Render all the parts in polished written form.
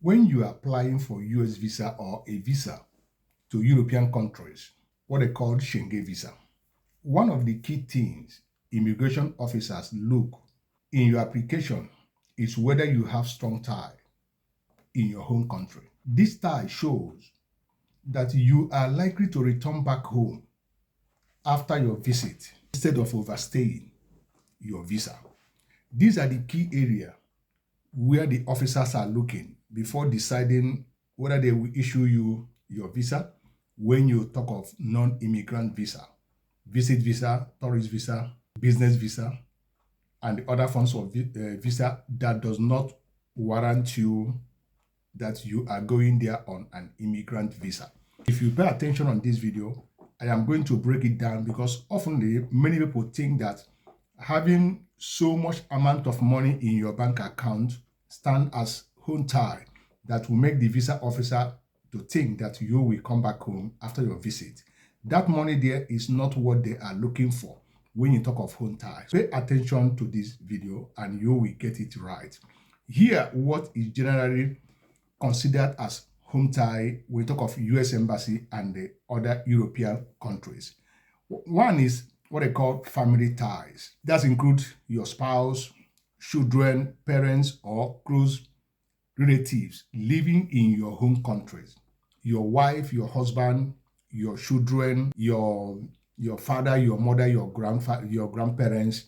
When you are applying for US visa or a visa to European countries, what they call Schengen visa, one of the key things immigration officers look in your application is whether you have strong tie in your home country. This tie shows that you are likely to return back home after your visit instead of overstaying your visa. These are the key areas where the officers are looking before deciding whether they will issue you your visa when you talk of non-immigrant visa, visit visa, tourist visa, business visa, and the other forms of visa that does not warrant you that you are going there on an immigrant visa. If you pay attention on this video, I am going to break it down because often many people think that having so much amount of money in your bank account stand as home tie that will make the visa officer to think that you will come back home after your visit. That money there is not what they are looking for when you talk of home tie. Pay attention to this video and you will get it right. Here, what is generally considered as home tie when we talk of US embassy and the other European countries. One is what they call family ties. That includes your spouse, children, parents, or close relatives living in your home countries. Your wife, your husband, your children, your father, your mother, your grandparents,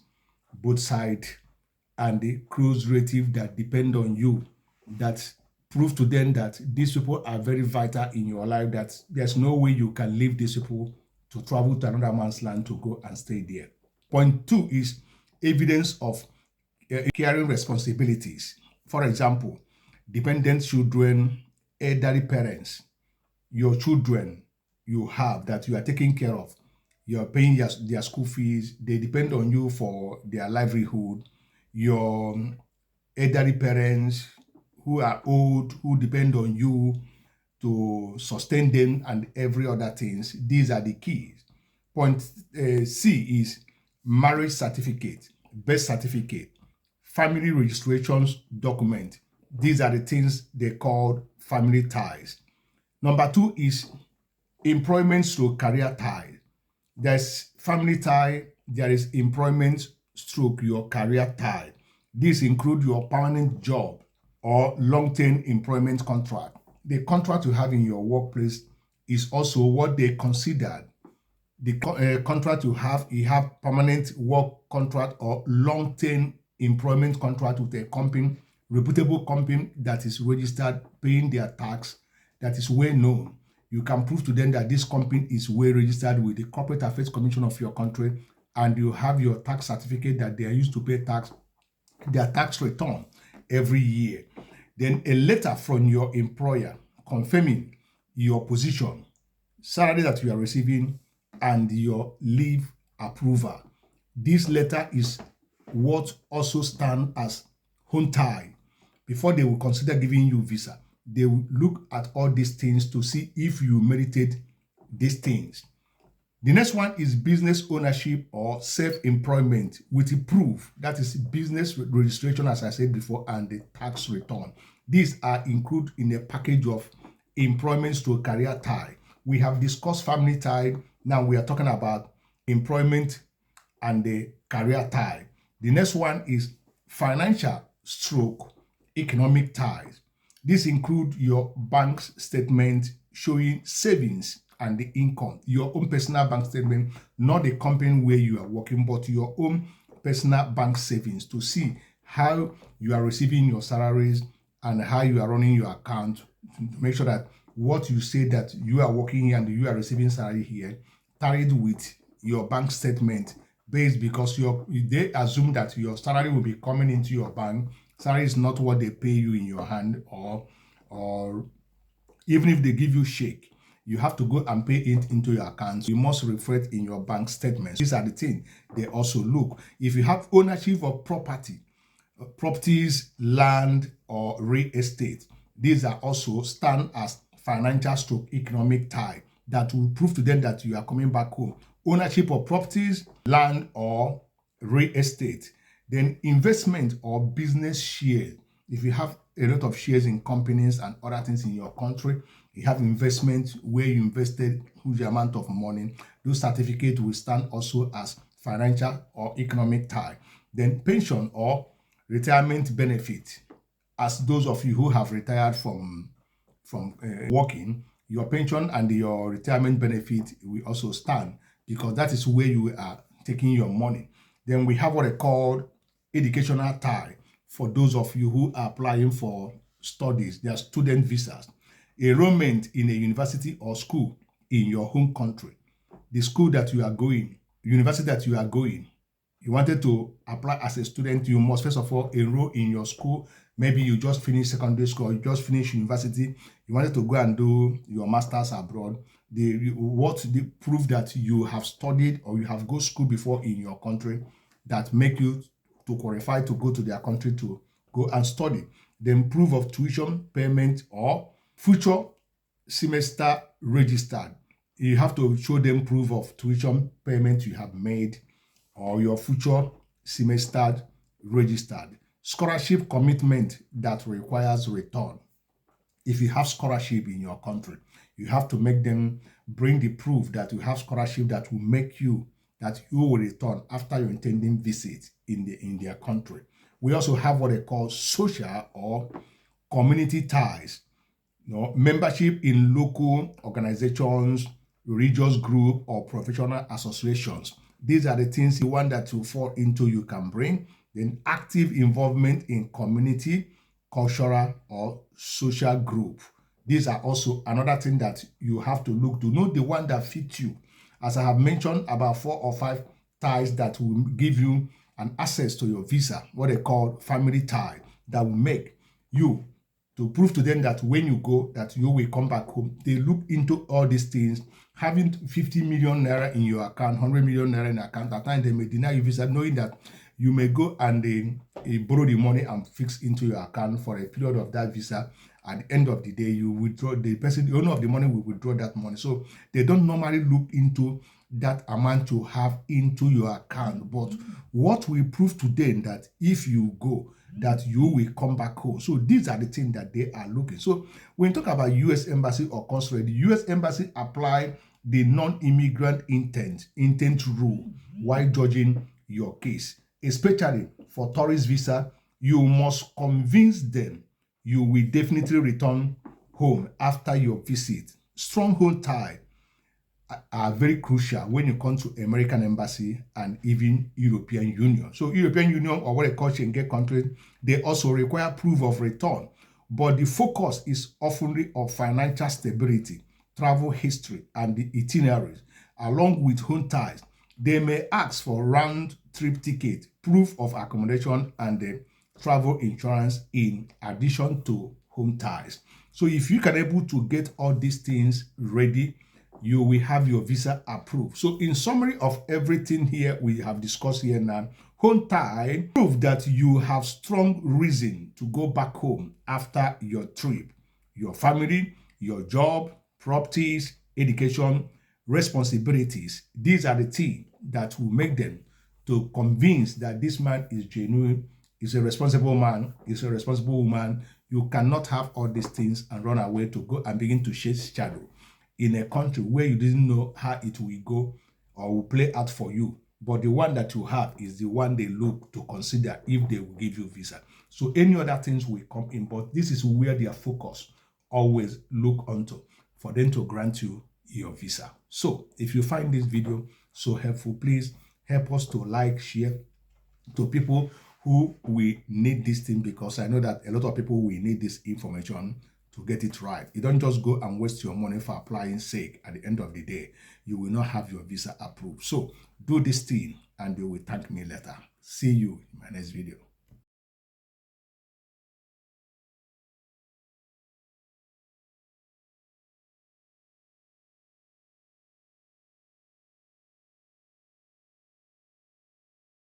both sides, and the close relative that depend on you, that prove to them that these people are very vital in your life, that there's no way you can leave these people to travel to another man's land to go and stay there. Point two is evidence of caring responsibilities. For example, dependent children, elderly parents, your children you have that you are taking care of, you're paying their school fees, they depend on you for their livelihood, your elderly parents who are old, who depend on you to sustain them and every other things. These are the keys. Point C is marriage certificate, birth certificate, family registrations document. These are the things they call family ties. Number two is employment stroke career tie. There's family tie, there is employment stroke your career tie. These include your permanent job or long-term employment contract. The contract you have in your workplace is also what they consider the contract you have permanent work contract or long-term employment contract with a company, reputable company that is registered, paying their tax, that is well known. You can prove to them that this company is well registered with the Corporate Affairs Commission of your country, and you have your tax certificate that they are used to pay tax, their tax return every year. Then a letter from your employer confirming your position, salary that you are receiving, and your leave approval. This letter is what also stands as home tie. Before they will consider giving you visa, they will look at all these things to see if you merited these things. The next one is business ownership or self-employment with proof. That is business registration, as I said before, and the tax return. These are included in a package of employment to career tie. We have discussed family tie. Now we are talking about employment and the career tie. The next one is financial stroke economic ties. This includes your bank statement showing savings and the income, your own personal bank statement, not the company where you are working, but your own personal bank savings to see how you are receiving your salaries and how you are running your account to make sure that what you say that you are working here and you are receiving salary here tallied with your bank statement based, because they assume that your salary will be coming into your bank. Salary is not what they pay you in your hand, or even if they give you check, you have to go and pay it into your account. You must reflect in your bank statements. These are the things they also look. If you have ownership of properties, land, or real estate, these are also stand as financial stroke economic tie that will prove to them that you are coming back home. Ownership of properties, land, or real estate. Then investment or business share. If you have a lot of shares in companies and other things in your country, you have investment where you invested huge amount of money, those certificates will stand also as financial or economic tie. Then pension or retirement benefit, as those of you who have retired from working, your pension and your retirement benefit will also stand, because that is where you are taking your money. Then we have what I call educational tie for those of you who are applying for studies, their student visas, enrollment in a university or school in your home country, the school that you are going, university that you are going. You wanted to apply as a student, you must first of all enroll in your school. Maybe you just finished secondary school, or you just finished university, you wanted to go and do your master's abroad. The proof that you have studied or you have go school before in your country that make you to qualify to go to their country to go and study. Then proof of tuition payment or future semester registered. You have to show them proof of tuition payment you have made or your future semester registered. Scholarship commitment that requires return. If you have scholarship in your country, you have to make them bring the proof that you have scholarship that will make you, that you will return after your intending visit in their country. We also have what they call social or community ties. Membership in local organizations, religious group, or professional associations. These are the things the one that you fall into you can bring. Then active involvement in community, cultural, or social group. These are also another thing that you have to look to know the one that fits you. As I have mentioned, about 4 or 5 ties that will give you an access to your visa, what they call family tie, that will make you to prove to them that when you go, that you will come back home. They look into all these things. Having 50 million naira in your account, 100 million naira in your account, at times they may deny you visa, knowing that you may go and they borrow the money and fix into your account for a period of that visa. At the end of the day, you withdraw, the owner of the money will withdraw that money. So they don't normally look into that amount you have into your account. But what we prove to them that if you go, that you will come back home. So these are the things that they are looking. So when you talk about U.S. Embassy or consulate, the U.S. Embassy apply the non-immigrant intent rule while judging your case. Especially for tourist visa, you must convince them you will definitely return home after your visit. Strong home tie are very crucial when you come to American Embassy and even European Union. So European Union, or what they call Schengen countries, they also require proof of return. But the focus is often on financial stability, travel history, and the itineraries. Along with home ties, they may ask for round trip ticket, proof of accommodation, and the travel insurance in addition to home ties. So if you can able to get all these things ready, you will have your visa approved. So in summary of everything here we have discussed here now, home tie prove that you have strong reason to go back home after your trip. Your family, your job, properties, education, responsibilities. These are the things that will make them to convince that this man is genuine, is a responsible man, is a responsible woman. You cannot have all these things and run away to go and begin to chase shadow in a country where you didn't know how it will go or will play out for you. But the one that you have is the one they look to consider if they will give you visa. So any other things will come in, but this is where their focus always look onto for them to grant you your visa. So if you find this video so helpful, please help us to like, share to people who will need this thing, because I know that a lot of people will need this information to get it right. You don't just go and waste your money for applying sake. At the end of the day, you will not have your visa approved. So do this thing and you will thank me later. See you in my next video.